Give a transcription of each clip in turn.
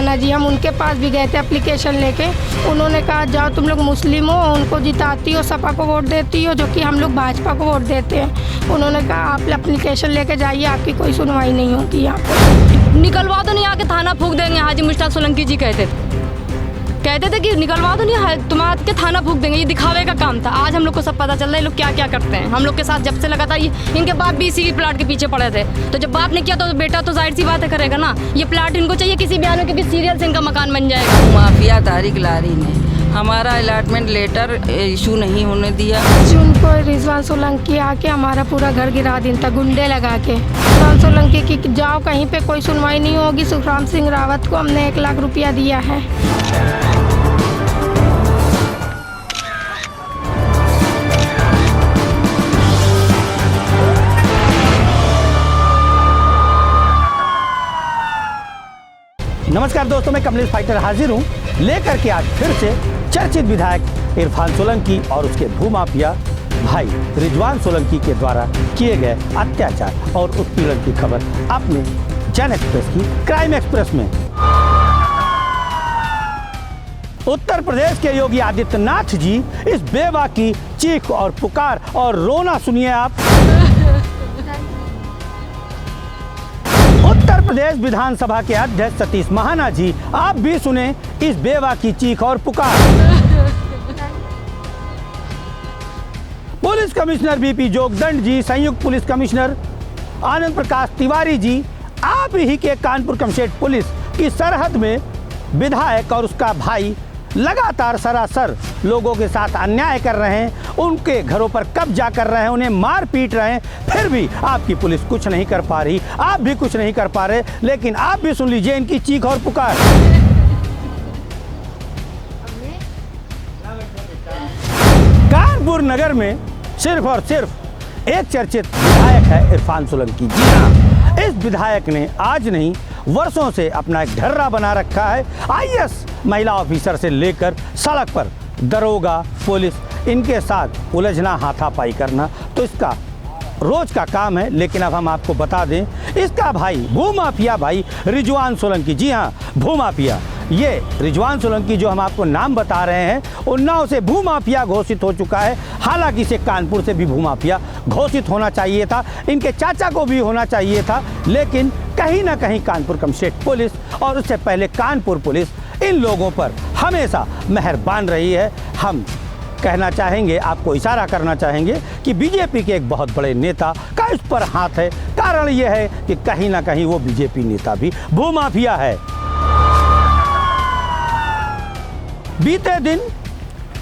ना जी। हम उनके पास भी गए थे एप्लीकेशन लेके, उन्होंने कहा जाओ तुम लोग मुस्लिम हो, उनको जिताती हो, सपा को वोट देती हो, जो कि हम लोग भाजपा को वोट देते हैं। उन्होंने कहा आप एप्लीकेशन लेके जाइए, आपकी कोई सुनवाई नहीं होती यहाँ पर। निकलवा दो नहीं, आके थाना फूंक देंगे। हाजी मुश्ताक सोलंकी जी कहते थे कि निकलवा दो नहीं, तुम्हारे के थाना फूंक देंगे। ये दिखावे का काम था। आज हम लोग को सब पता चल रहा है ये लोग क्या क्या करते हैं। हम लोग के साथ जब से लगा था, इनके बाप भी इसी प्लाट के पीछे पड़े थे। तो जब बाप ने किया तो बेटा तो जाहिर सी बात है करेगा ना। ये प्लाट इनको चाहिए किसी बयान में, क्योंकि सीरियल से इनका मकान बन जाएगा। माफिया तारिक लारी ने हमारा अलॉटमेंट लेटर इशू नहीं होने दिया। उनको रिजवान सोलंकी आके हमारा पूरा घर गिरा दिन था, गुंडे लगा के। रिजवान सोलंकी की जाओ कहीं पे कोई सुनवाई नहीं होगी। सुखराम सिंह रावत को हमने 1 लाख रुपया दिया है। नमस्कार दोस्तों, मैं कमलेश फाइटर हाजिर हूँ लेकर के आज फिर से चर्चित विधायक इरफान सोलंकी और उसके भूमाफिया भाई रिजवान सोलंकी के द्वारा किए गए अत्याचार और उत्पीड़न की खबर अपने जन एक्सप्रेस की क्राइम एक्सप्रेस में। उत्तर प्रदेश के योगी आदित्यनाथ जी इस बेवा की चीख और पुकार और रोना सुनिए आप। उत्तर प्रदेश विधानसभा के अध्यक्ष सतीश महाना जी, आप भी सुने इस बेवा की चीख और पुकार। पुलिस कमिश्नर बीपी जोगदंड जी, संयुक्त पुलिस कमिश्नर आनंद प्रकाश तिवारी जी, आप ही के कानपुर कमशेट पुलिस की सरहद में विधायक और उसका भाई लगातार सरासर लोगों के साथ अन्याय कर रहे हैं, उनके घरों पर कब्जा कर रहे हैं, उन्हें मार पीट रहे हैं, फिर भी आपकी पुलिस कुछ नहीं कर पा रही, आप भी कुछ नहीं कर पा रहे। लेकिन आप भी सुन लीजिए इनकी चीख और पुकार। कानपुर नगर में सिर्फ और सिर्फ एक चर्चित विधायक है इरफान सोलंकी। जी हाँ, इस विधायक ने आज नहीं वर्षों से अपना एक ढर्रा बना रखा है। आईएएस महिला ऑफिसर से लेकर सड़क पर दरोगा, पुलिस, इनके साथ उलझना, हाथापाई करना तो इसका रोज का काम है। लेकिन अब हम आपको बता दें, इसका भाई भूमाफिया भाई रिजवान सोलंकी, जी हाँ भूमाफिया, ये रिजवान सोलंकी जो हम आपको नाम बता रहे हैं, उन्नाव से भूमाफिया घोषित हो चुका है। हालांकि इसे कानपुर से भी भूमाफिया घोषित होना चाहिए था, इनके चाचा को भी होना चाहिए था। लेकिन कहीं ना कहीं कानपुर कमशेट पुलिस और उससे पहले कानपुर पुलिस इन लोगों पर हमेशा मेहरबान रही है। हम कहना चाहेंगे, आपको इशारा करना चाहेंगे कि बीजेपी के एक बहुत बड़े नेता का इस पर हाथ है। कारण यह है कि कहीं ना कहीं वो बीजेपी नेता भी भूमाफिया है। बीते दिन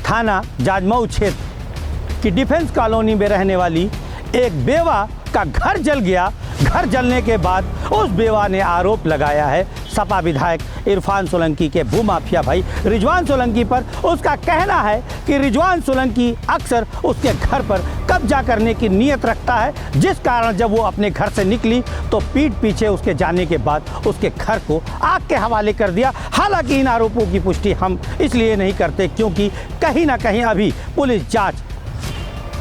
थाना जाजमऊ क्षेत्र की डिफेंस कॉलोनी में रहने वाली एक बेवा का घर जल गया। घर जलने के बाद उस बेवा ने आरोप लगाया है सपा विधायक इरफान सोलंकी के भूमाफिया भाई रिजवान सोलंकी पर। उसका कहना है कि रिजवान सोलंकी अक्सर उसके घर पर कब्जा करने की नीयत रखता है, जिस कारण जब वो अपने घर से निकली तो पीठ पीछे उसके जाने के बाद उसके घर को आग के हवाले कर दिया। हालांकि इन आरोपों की पुष्टि हम इसलिए नहीं करते क्योंकि कहीं ना कहीं अभी पुलिस जांच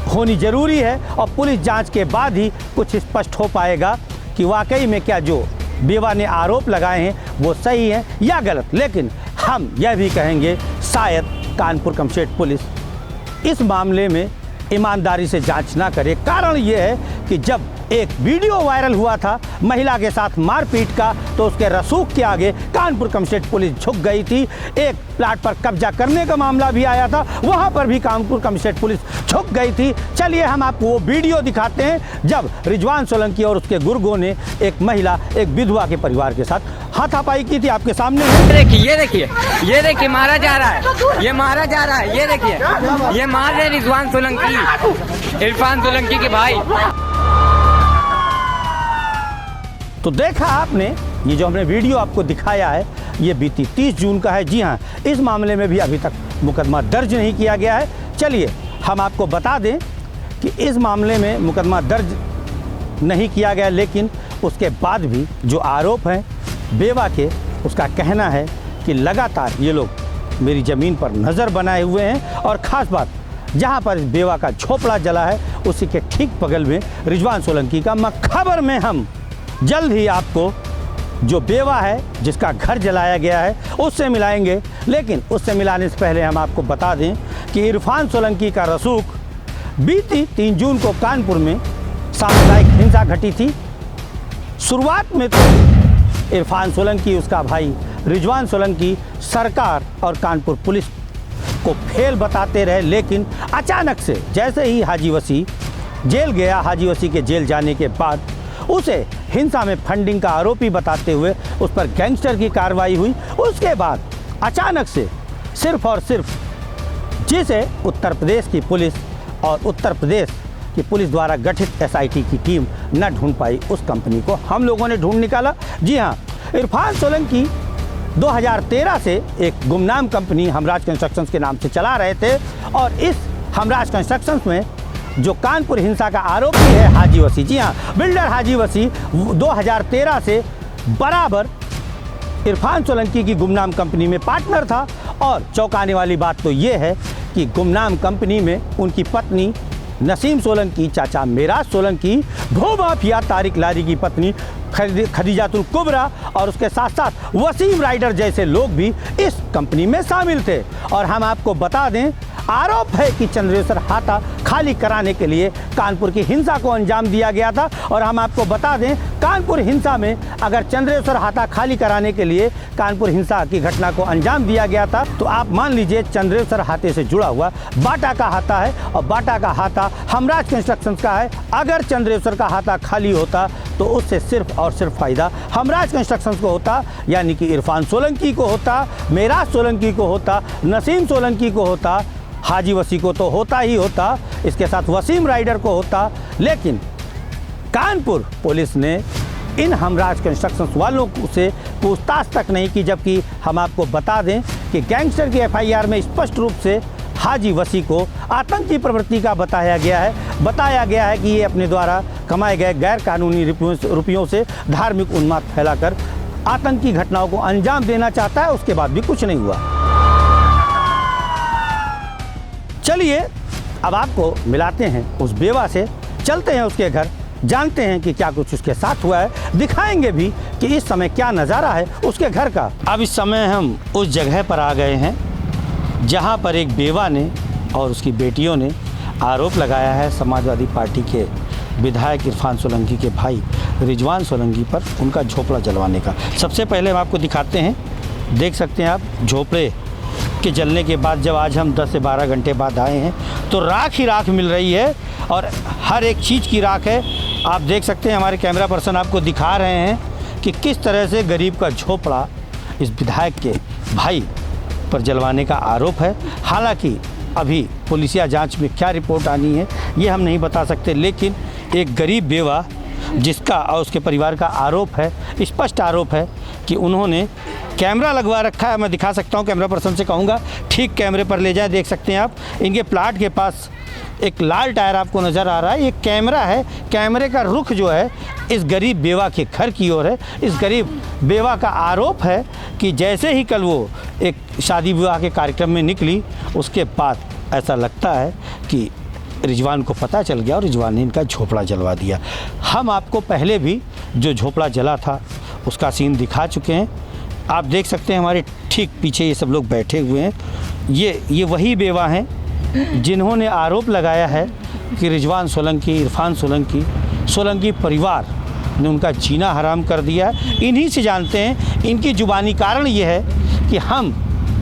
होनी जरूरी है और पुलिस जांच के बाद ही कुछ स्पष्ट हो पाएगा कि वाकई में क्या जो बेवा ने आरोप लगाए हैं वो सही है या गलत। लेकिन हम यह भी कहेंगे शायद कानपुर कमशेट पुलिस इस मामले में ईमानदारी से जांच ना करे। कारण ये है कि जब एक वीडियो वायरल हुआ था महिला के साथ मारपीट का, तो उसके रसूख के आगे कानपुर कमशेट पुलिस झुक गई थी। एक प्लाट पर कब्जा करने का मामला भी आया था, वहां पर भी कानपुर कमशेट पुलिस झुक गई थी। चलिए हम आपको वो वीडियो दिखाते हैं जब रिजवान सोलंकी और उसके गुर्गों ने एक महिला, एक विधवा के परिवार के साथ हाथापाई की थी। आपके सामने ये देखिए मारा जा रहा है, ये मारा जा रहा है, ये देखिए ये मार रहे रिजवान सोलंकी, इरफान सोलंकी के भाई। तो देखा आपने, ये जो हमने वीडियो आपको दिखाया है ये बीती 30 जून का है। जी हाँ, इस मामले में भी अभी तक मुकदमा दर्ज नहीं किया गया है। चलिए हम आपको बता दें कि इस मामले में मुकदमा दर्ज नहीं किया गया, लेकिन उसके बाद भी जो आरोप हैं बेवा के, उसका कहना है कि लगातार ये लोग मेरी ज़मीन पर नज़र बनाए हुए हैं। और ख़ास बात, जहाँ पर इस बेवा का झोपड़ा जला है उसी के ठीक बगल में रिजवान सोलंकी का मकबरा में हम जल्द ही आपको जो बेवा है जिसका घर जलाया गया है उससे मिलाएंगे। लेकिन उससे मिलाने से पहले हम आपको बता दें कि इरफान सोलंकी का रसूख बीती 3 जून को कानपुर में सामुदायिक हिंसा घटी थी। शुरुआत में तो इरफान सोलंकी, उसका भाई रिजवान सोलंकी सरकार और कानपुर पुलिस को फेल बताते रहे, लेकिन अचानक से जैसे ही हाजी वसी जेल गया, हाजी वसी के जेल जाने के बाद उसे हिंसा में फंडिंग का आरोपी बताते हुए उस पर गैंगस्टर की कार्रवाई हुई। उसके बाद अचानक से सिर्फ और सिर्फ जिसे उत्तर प्रदेश की पुलिस और उत्तर प्रदेश की पुलिस द्वारा गठित एसआईटी की टीम न ढूंढ पाई, उस कंपनी को हम लोगों ने ढूंढ निकाला। जी हाँ, इरफान सोलंकी 2013 से एक गुमनाम कंपनी हमराज कंस्ट्रक्शंस के नाम से चला रहे थे और इस हमराज कंस्ट्रक्शंस में जो कानपुर हिंसा का आरोपी है हाजी वसी, जी हाँ, बिल्डर हाजी वसी 2013 से बराबर इरफान सोलंकी की गुमनाम कंपनी में पार्टनर था। और चौंकाने वाली बात तो ये है कि गुमनाम कंपनी में उनकी पत्नी नसीम सोलंकी, चाचा मेराज सोलंकी, भूमाफिया तारिक लारी की पत्नी खदीजातुल कुबरा और उसके साथ साथ वसीम राइडर जैसे लोग भी इस कंपनी में शामिल थे। और हम आपको बता दें, आरोप है कि चंद्रेश्वर हाथा खाली कराने के लिए कानपुर की हिंसा को अंजाम दिया गया था। और हम आपको बता दें, कानपुर हिंसा में अगर चंद्रेश्वर हाथा खाली कराने के लिए कानपुर हिंसा की घटना को अंजाम दिया गया था तो आप मान लीजिए चंद्रेश्वर हाथे से जुड़ा हुआ बाटा का हाथा है और बाटा का हाथा हमराज कंस्ट्रक्शंस का है। अगर चंद्रेश्वर का हाथा खाली होता तो उससे सिर्फ और सिर्फ फ़ायदा हमराज कंस्ट्रक्शंस को होता, यानी कि इरफान सोलंकी को होता, मेराज सोलंकी को होता, नसीम सोलंकी को होता, हाजी वसी को तो होता ही होता, इसके साथ वसीम राइडर को होता। लेकिन कानपुर पुलिस ने इन हमराज कंस्ट्रक्शंस वालों से पूछताछ तक नहीं की, जबकि हम आपको बता दें कि गैंगस्टर की एफआईआर में स्पष्ट रूप से हाजी वसी को आतंकी प्रवृत्ति का बताया गया है कि ये अपने द्वारा कमाए गए गैर कानूनी रुपयों से धार्मिक उन्माद फैलाकर आतंकी घटनाओं को अंजाम देना चाहता है। उसके बाद भी कुछ नहीं हुआ। चलिए अब आपको मिलाते हैं उस बेवा से, चलते हैं उसके घर, जानते हैं कि क्या कुछ उसके साथ हुआ है, दिखाएंगे भी कि इस समय क्या नज़ारा है उसके घर का। अब इस समय हम उस जगह पर आ गए हैं जहां पर एक बेवा ने और उसकी बेटियों ने आरोप लगाया है समाजवादी पार्टी के विधायक इरफान सोलंकी के भाई रिजवान सोलंकी पर उनका झोपड़ा जलवाने का। सबसे पहले हम आपको दिखाते हैं, देख सकते हैं आप, झोपड़े के जलने के बाद जब आज हम 10 से 12 घंटे बाद आए हैं तो राख ही राख मिल रही है और हर एक चीज़ की राख है। आप देख सकते हैं, हमारे कैमरा पर्सन आपको दिखा रहे हैं कि किस तरह से गरीब का झोपड़ा इस विधायक के भाई पर जलवाने का आरोप है। हालांकि अभी पुलिसिया जांच में क्या रिपोर्ट आनी है ये हम नहीं बता सकते, लेकिन एक गरीब बेवा जिसका और उसके परिवार का आरोप है, स्पष्ट आरोप है कि उन्होंने कैमरा लगवा रखा है। मैं दिखा सकता हूं, कैमरा पर्सन से कहूँगा ठीक कैमरे पर ले जाएं। देख सकते हैं आप, इनके प्लाट के पास एक लाल टायर आपको नज़र आ रहा है, ये कैमरा है। कैमरे का रुख जो है इस गरीब बेवा के घर की ओर है। इस गरीब बेवा का आरोप है कि जैसे ही कल वो एक शादी विवाह के कार्यक्रम में निकली उसके बाद ऐसा लगता है कि रिजवान को पता चल गया और रिजवान ने इनका झोपड़ा जलवा दिया। हम आपको पहले भी जो झोपड़ा जला था उसका सीन दिखा चुके हैं। आप देख सकते हैं हमारे ठीक पीछे ये सब लोग बैठे हुए हैं। ये वही बेवा हैं जिन्होंने आरोप लगाया है कि रिजवान सोलंकी, इरफान सोलंकी परिवार ने उनका जीना हराम कर दिया है। इन्हीं से जानते हैं, इनकी जुबानी कारण ये है कि हम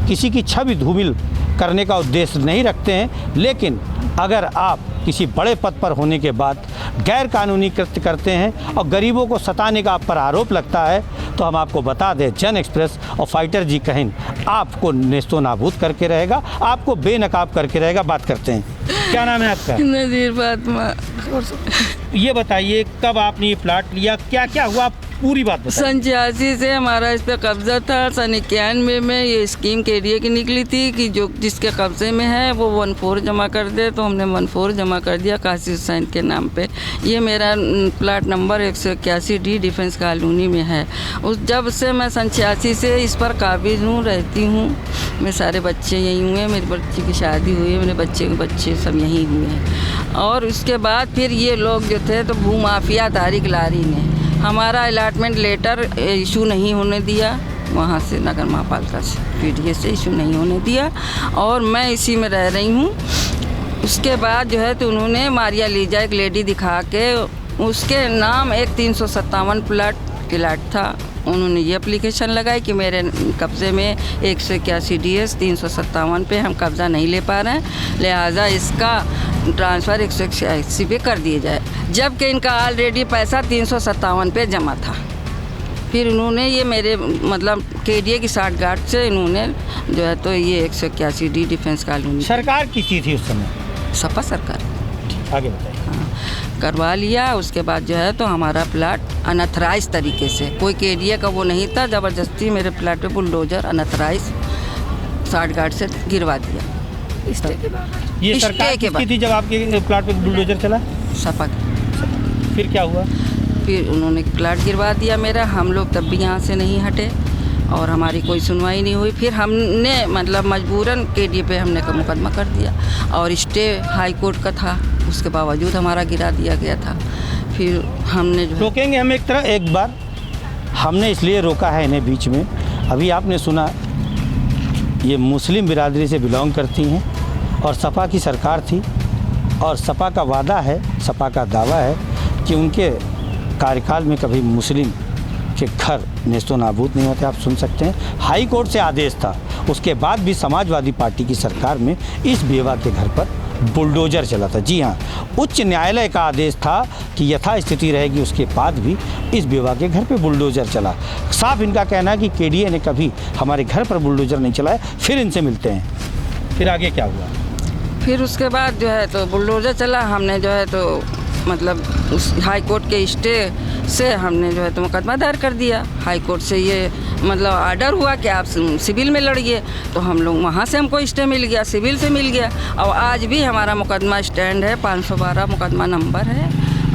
किसी की छवि धूमिल करने का उद्देश्य नहीं रखते हैं, लेकिन अगर आप किसी बड़े पद पर होने के बाद गैर कानूनी कृत्य करते हैं और गरीबों को सताने का आप पर आरोप लगता है तो हम आपको बता दें, जन एक्सप्रेस और फाइटर जी कहिन आपको नेस्तो नाबूद करके रहेगा, आपको बेनकाब करके रहेगा। बात करते हैं, क्या नाम है आपका? नज़ीर फातिमा। ये बताइए कब आपने ये प्लाट लिया, क्या क्या हुआ, पूरी बात बताइए। सन 86 से हमारा इस पर कब्जा था। सन 91 में ये स्कीम के एरिया की निकली थी कि जो जिसके कब्जे में है वो 1/4 जमा कर दे, तो हमने 1/4 जमा कर दिया काशी हुसैन के नाम पे। ये मेरा plot number 181D defence colony में है। उस जब से मैं सन 86 से इस पर काबिज हूँ, रहती हूँ। मेरे सारे बच्चे यहीं हुए हैं, मेरे बच्चे की शादी हुई है, मेरे बच्चे के बच्चे सब यहीं हुए हैं। और उसके बाद फिर ये लोग जो थे तो भूमाफिया तारिक लारी ने हमारा अलॉटमेंट लेटर इशू नहीं होने दिया, वहाँ से नगर महापालिका से PDA से इशू नहीं होने दिया, और मैं इसी में रह रही हूँ। उसके बाद जो है तो उन्होंने मारिया लीजा एक लेडी दिखा के, उसके नाम एक 357 प्लाट था, उन्होंने ये एप्लीकेशन लगाई कि मेरे कब्ज़े में 181 DS 357 पे हम कब्ज़ा नहीं ले पा रहे हैं, लिहाजा इसका ट्रांसफ़र 181 पे कर दिया जाए, जबकि इनका ऑलरेडी पैसा 357 पे जमा था। फिर उन्होंने ये मेरे मतलब KDA की 60 गार्ड से इन्होंने जो है तो ये 181D डिफेंस कॉलोनी सरकार किसकी थी उस समय? सपा सरकार आगे बताइए। करवा लिया। उसके बाद जो है तो हमारा प्लाट अनथराइज तरीके से, कोई KDA का वो नहीं था, ज़बरदस्ती मेरे प्लाट पे बुलडोजर अनथराइज 60 गार्ड से गिरवा दिया। स्टे के बाद ये स्टे सरकार के किसकी बाद। थी जब आपके प्लाट पे बुलडोजर चला? सपा फिर क्या हुआ? फिर उन्होंने प्लाट गिरवा दिया मेरा, हम लोग तब भी यहाँ से नहीं हटे और हमारी कोई सुनवाई नहीं हुई। फिर हमने मतलब मजबूरन KDA पे हमने मुकदमा कर दिया और स्टे हाई कोर्ट का था, उसके बावजूद हमारा गिरा दिया गया था। फिर हमने जो रोकेंगे हम एक बार, हमने इसलिए रोका है इन्हें बीच में। अभी आपने सुना ये मुस्लिम बिरादरी से बिलोंग करती हैं और सपा की सरकार थी, और सपा का वादा है, सपा का दावा है कि उनके कार्यकाल में कभी मुस्लिम के घर नेस्तो नाबूद नहीं होते। आप सुन सकते हैं, हाई कोर्ट से आदेश था, उसके बाद भी समाजवादी पार्टी की सरकार में इस बेवा के घर पर बुलडोजर चला था। जी हाँ, उच्च न्यायालय का आदेश था कि यथास्थिति रहेगी, उसके बाद भी इस बेवा के घर पे बुलडोजर चला। साफ इनका कहना है कि KDA ने कभी हमारे घर पर बुलडोजर नहीं चलाया। फिर इनसे मिलते हैं, फिर आगे क्या हुआ? फिर उसके बाद जो है तो बुलडोजर चला, हमने जो है तो मतलब उस हाई कोर्ट के स्टे से हमने जो है तो मुकदमा दायर कर दिया। हाई कोर्ट से ये मतलब आर्डर हुआ कि आप सिविल में लड़िए, तो हम लोग वहाँ से हमको स्टे मिल गया, सिविल से मिल गया, और आज भी हमारा मुकदमा स्टैंड है, 512 मुकदमा नंबर है,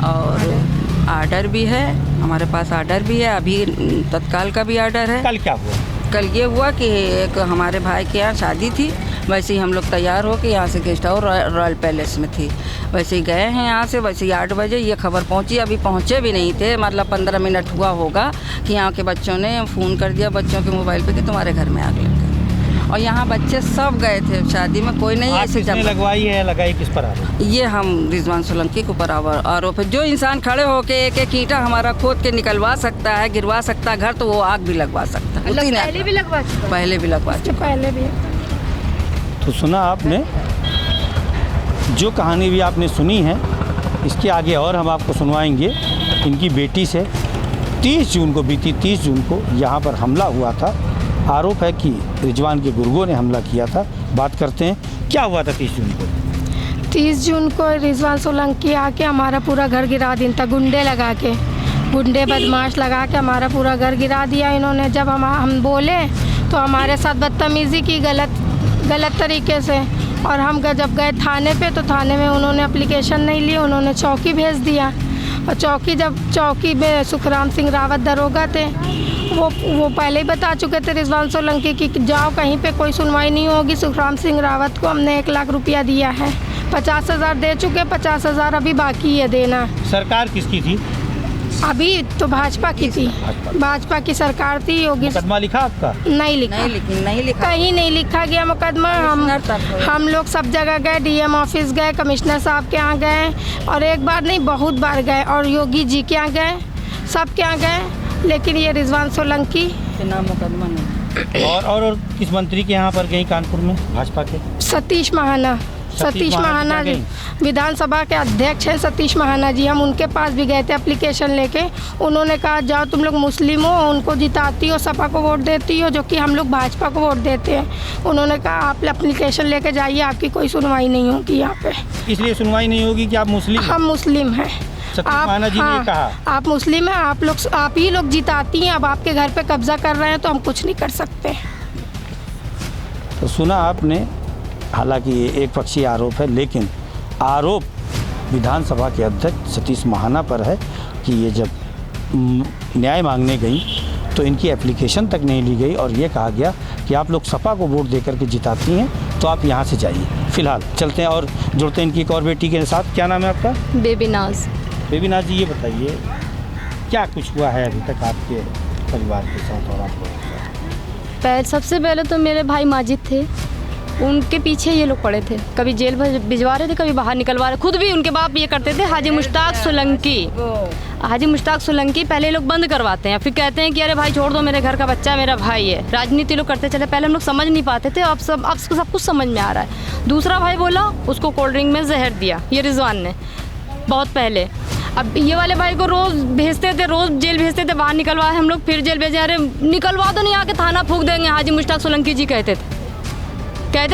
और आर्डर भी है हमारे पास, आर्डर भी है, अभी तत्काल का भी आर्डर है। कल क्या हुआ? कल ये हुआ कि एक हमारे भाई के यहाँ शादी थी, वैसे ही हम लोग तैयार हो के यहाँ से गेस्ट हाउस रॉयल पैलेस में थी, वैसे ही गए हैं यहाँ से, वैसे ही 8 बजे ये खबर पहुँची, अभी पहुँचे भी नहीं थे, मतलब 15 मिनट हुआ होगा कि यहाँ के बच्चों ने फ़ोन कर दिया बच्चों के मोबाइल पे कि तुम्हारे घर में आग लग गई, और यहाँ बच्चे सब गए थे शादी में, कोई नहीं ऐसे किसने लगवाई है, लगाई किस पर आरोप? ये हम रिजवान सोलंकी के ऊपर आरोप है। जो इंसान खड़े होके एक ईंटा हमारा खोद के निकलवा सकता है, गिरवा सकता है घर, तो वो आग भी लगवा सकता है। पहले भी लगवा चुका, पहले भी लगवा इसके चुका। पहले भी। तो सुना आपने, जो कहानी भी आपने सुनी है, इसके आगे और हम आपको सुनवाएंगे इनकी बेटी से। 30 जून को, बीती 30 जून को यहाँ पर हमला हुआ था। आरोप है कि रिजवान के गुर्गों ने हमला किया था। बात करते हैं क्या हुआ था 30 जून को। 30 जून को रिजवान सोलंकी आके हमारा पूरा घर गिरा दिन था, गुंडे लगा के, गुंडे बदमाश लगा के हमारा पूरा घर गिरा दिया इन्होंने। जब हम बोले तो हमारे साथ बदतमीज़ी की गलत तरीके से, और हम जब गए थाने पे तो थाने में उन्होंने एप्लीकेशन नहीं ली, उन्होंने चौकी भेज दिया, और चौकी में सुखराम सिंह रावत दरोगा थे, वो पहले ही बता चुके थे रिजवान सोलंकी की जाओ कहीं पे कोई सुनवाई नहीं होगी। सुखराम सिंह रावत को हमने 1 लाख रुपया दिया है, 50,000 दे चुके, 50,000 अभी बाकी है देना। सरकार किसकी थी? अभी तो भाजपा की थी, भाजपा की सरकार थी। योगी मुकदमा लिखा आपका? नहीं लिखा, नहीं लिखा, कहीं नहीं लिखा गया मुकदमा। हम लोग सब जगह गए, DM ऑफिस गए, कमिश्नर साहब के यहाँ गए, और एक बार नहीं बहुत बार गए, और योगी जी के यहाँ गए, सब के यहाँ गए, लेकिन ये रिजवान सोलंकी के नाम मुकदमा नहीं। और किस मंत्री के यहाँ पर गई कानपुर में भाजपा के? सतीश महाना जी विधानसभा के अध्यक्ष हैं, सतीश महाना जी। हम उनके पास भी गए थे एप्लीकेशन लेके, उन्होंने कहा जाओ तुम लोग मुस्लिम हो, उनको जिताती हो, सपा को वोट देती हो, जो कि हम लोग भाजपा को वोट देते हैं। उन्होंने कहा आप एप्लीकेशन लेके जाइए, आपकी कोई सुनवाई नहीं होगी यहाँ पे। इसलिए सुनवाई नहीं होगी कि आप मुस्लिम? हम मुस्लिम हैं। सतीश महाना जी ने कहा आप मुस्लिम हैं, आप ही लोग जिताती हैं, अब आपके घर पे कब्जा कर रहे हैं तो हम कुछ नहीं कर सकते। तो सुना आपने, हालांकि ये एक पक्षीय आरोप है, लेकिन आरोप विधानसभा के अध्यक्ष सतीश महाना पर है कि ये जब न्याय मांगने गई तो इनकी एप्लीकेशन तक नहीं ली गई, और ये कहा गया कि आप लोग सपा को वोट देकर के जिताती हैं तो आप यहाँ से जाइए। फिलहाल चलते हैं और जुड़ते हैं इनकी एक और बेटी के साथ। क्या नाम है आपका? बेबी नाज। बेबी नाज जी, ये बताइए क्या कुछ हुआ है अभी तक आपके परिवार के साथ और आपको? सबसे पहले तो मेरे भाई माजिद थे, उनके पीछे ये लोग पड़े थे, कभी जेल भिजवा रहे थे, कभी बाहर निकलवा रहे। खुद भी उनके बाप ये करते थे। हाजी मुश्ताक सोलंकी पहले ये लोग बंद करवाते हैं, फिर कहते हैं कि अरे भाई छोड़ दो, मेरे घर का बच्चा मेरा भाई है। राजनीति लोग करते चले, पहले हम लोग समझ नहीं पाते थे, अब सब कुछ समझ में आ रहा है। दूसरा भाई बोला, उसको कोल्ड ड्रिंक में जहर दिया, ये रिजवान ने, बहुत पहले। अब ये वाले भाई को रोज़ भेजते थे, रोज़ जेल भेजते थे, बाहर निकलवाए हम लोग, फिर जेल भेजे। अरे निकलवा दो, नहीं आके थाना फूंक देंगे। हाजी मुश्ताक सोलंकी जी कहते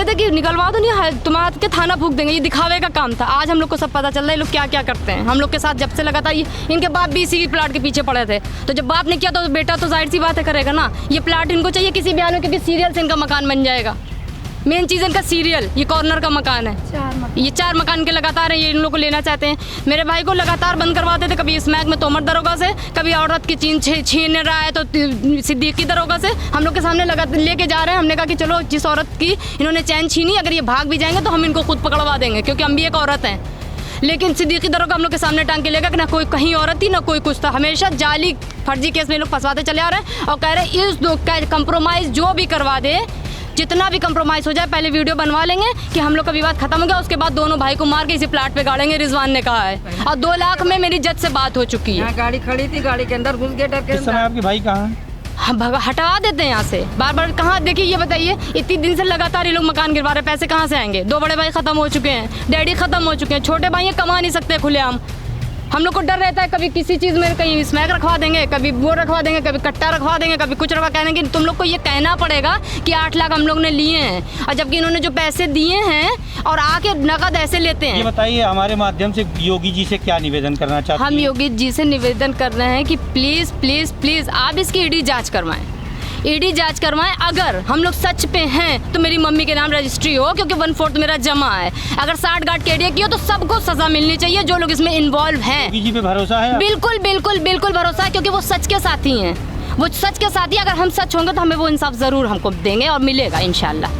थे कि निकलवा दो, नहीं तुम्हारा के थाना फूंक देंगे। ये दिखावे का काम था। आज हम लोग को सब पता चल रहा है ये लोग क्या क्या करते हैं। हम लोग के साथ जब से लगातार इनके बाप भी इसी प्लाट के पीछे पड़े थे, तो जब बाप ने किया तो बेटा तो जाहिर सी बात है करेगा ना। ये प्लाट इनको चाहिए किसी बयान में, क्योंकि सीरियल से इनका मकान बन जाएगा। मेन चीज़ इनका सीरियल, ये कॉर्नर का मकान है, ये 4 मकान के लगातार है, ये इन लोग को लेना चाहते हैं। मेरे भाई को लगातार बंद करवाते थे, कभी स्मैक में तोमर दरोगा से, कभी औरत की छीन रहा है तो सिद्दीकी दरोगा से। हम लोग के सामने लेके जा रहे हैं। हमने कहा कि चलो, जिस औरत की इन्होंने चैन छीनी, अगर ये भाग भी जाएंगे तो हम इनको खुद पकड़वा देंगे, क्योंकि हम भी एक औरत हैं। लेकिन सिद्दीकी दरोगा हम लोग के सामने टांग के लेगा कि ना कोई कहीं औरत थी ना कोई कुछ था। हमेशा जाली फर्जी केस में लोग फंसवाते चले आ रहे हैं और कह रहे हैं इस कंप्रोमाइज़ जो भी करवा दे, जितना भी कंप्रोमाइज़ हो जाए, पहले वीडियो बनवा लेंगे कि हम लोग का विवाद खत्म हो गया, उसके बाद दोनों भाई को मार के इसी प्लाट पे गाड़ेंगे। रिजवान ने कहा है, और 2 लाख में मेरी जज से बात हो चुकी है। यहाँ गाड़ी खड़ी थी, गाड़ी के अंदर घुस गए डर के। इस समय आपके भाई कहाँ हैं? हम हटवा देते हैं यहाँ से बार बार। कहाँ देखिए, ये बताइए, इतनी दिन से लगातार ये लोग मकान गिरवा रहे हैं, पैसे कहाँ से आएंगे? 2 बड़े भाई खत्म हो चुके हैं, डैडी खत्म हो चुके हैं, छोटे भाई कमा नहीं सकते खुलेआम। हम लोग को डर रहता है, कभी किसी चीज़ में कहीं स्मैक रखवा देंगे, कभी वो रखवा देंगे, कभी कट्टा रखवा देंगे, कभी कुछ रखवा कहेंगे कि तुम लोग को ये कहना पड़ेगा कि 8 लाख हम लोग ने लिए हैं, और जबकि इन्होंने जो पैसे दिए हैं और आके नकद ऐसे लेते हैं। ये बताइए, हमारे माध्यम से योगी जी से क्या निवेदन करना चाहते हैं? हम योगी जी से निवेदन कर रहे हैं कि प्लीज़ प्लीज़ प्लीज़ आप इसकी ईडी जाँच करवाएं, ईडी जांच करवाएं। अगर हम लोग सच पे हैं तो मेरी मम्मी के नाम रजिस्ट्री हो, क्योंकि 1/4 मेरा जमा है। अगर 60 गांठ केडिया की हो तो सबको सजा मिलनी चाहिए जो लोग इसमें इन्वॉल्व हैं। योगी जी पे भरोसा है? बिल्कुल बिल्कुल बिल्कुल भरोसा है, क्योंकि वो सच के साथी हैं। वो सच के साथी, अगर हम सच होंगे तो हमें वो इंसाफ ज़रूर हमको देंगे और मिलेगा इंशाल्लाह।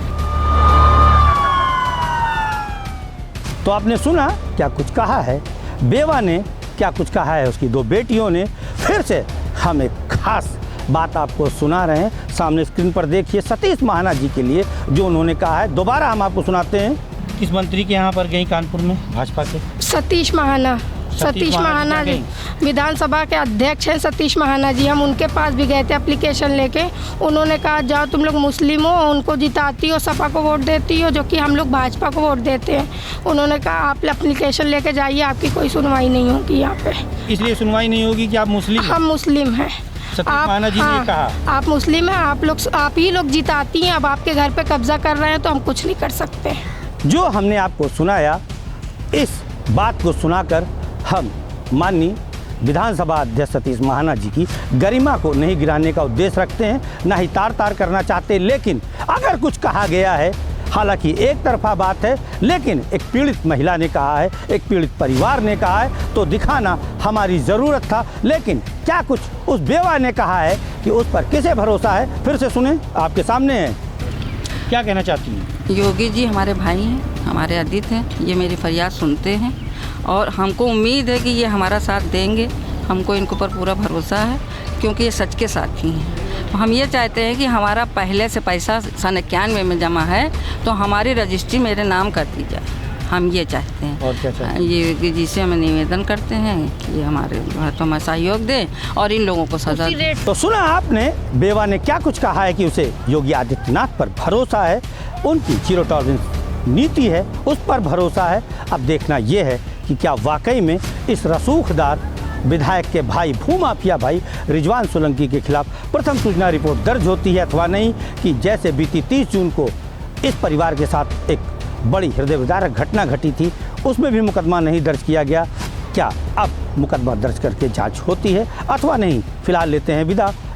तो आपने सुना क्या कुछ कहा है बेवा ने, क्या कुछ कहा है उसकी 2 बेटियों ने। फिर से हम एक खास बात आपको सुना रहे हैं, सामने स्क्रीन पर देखिए सतीश महाना जी के लिए जो उन्होंने कहा है। दोबारा हम आपको सुनाते हैं। किस मंत्री के यहाँ पर गई कानपुर में भाजपा के? सतीश महाना जी विधानसभा के अध्यक्ष हैं। सतीश महाना जी, हम उनके पास भी गए थे एप्लीकेशन लेके। उन्होंने कहा जाओ तुम लोग मुस्लिम हो, उनको जिताती हो, सपा को वोट देती हो, जो कि हम लोग भाजपा को वोट देते हैं। उन्होंने कहा आप एप्लीकेशन लेके जाइए, आपकी कोई सुनवाई नहीं होगी यहाँ पे। इसलिए सुनवाई नहीं होगी कि आप मुस्लिम? हम मुस्लिम हैं। सतीश महाना जी ने कहा आप मुस्लिम हैं, आप ही लोग जिताती हैं, अब आपके घर पे कब्जा कर रहे हैं तो हम कुछ नहीं कर सकते। जो हमने आपको सुनाया, इस बात को सुनाकर हम माननीय विधानसभा अध्यक्ष सतीश महाना जी की गरिमा को नहीं गिराने का उद्देश्य रखते हैं, ना ही तार करना चाहते। लेकिन अगर कुछ कहा गया है, हालांकि एक तरफा बात है, लेकिन एक पीड़ित महिला ने कहा है, एक पीड़ित परिवार ने कहा है, तो दिखाना हमारी ज़रूरत था। लेकिन क्या कुछ उस बेवा ने कहा है कि उस पर किसे भरोसा है, फिर से सुने, आपके सामने है। क्या कहना चाहती हैं? योगी जी हमारे भाई हैं, हमारे अदित हैं, ये मेरी फरियाद सुनते हैं और हमको उम्मीद है कि ये हमारा साथ देंगे। हमको इनके ऊपर पूरा भरोसा है, क्योंकि ये सच के साथी हैं। हम ये चाहते हैं कि हमारा पहले से पैसा सन 91 में जमा है तो हमारी रजिस्ट्री मेरे नाम कर दी जाए, हम ये चाहते हैं। और क्या चाहते हैं? ये जिसे हम निवेदन करते हैं कि हमारे हमें सहयोग दें और इन लोगों को सजा दें। तो सुना आपने, बेवा ने क्या कुछ कहा है कि उसे योगी आदित्यनाथ पर भरोसा है, उनकी 0 टॉलरेंस नीति है, उस पर भरोसा है। अब देखना यह है कि क्या वाकई में इस रसूखदार विधायक के भाई, भूमाफिया भाई रिजवान सोलंकी के खिलाफ प्रथम सूचना रिपोर्ट दर्ज होती है अथवा नहीं, कि जैसे बीती 30 जून को इस परिवार के साथ एक बड़ी हृदय विदारक घटना घटी थी, उसमें भी मुकदमा नहीं दर्ज किया गया। क्या अब मुकदमा दर्ज करके जांच होती है अथवा नहीं? फिलहाल लेते हैं विदा।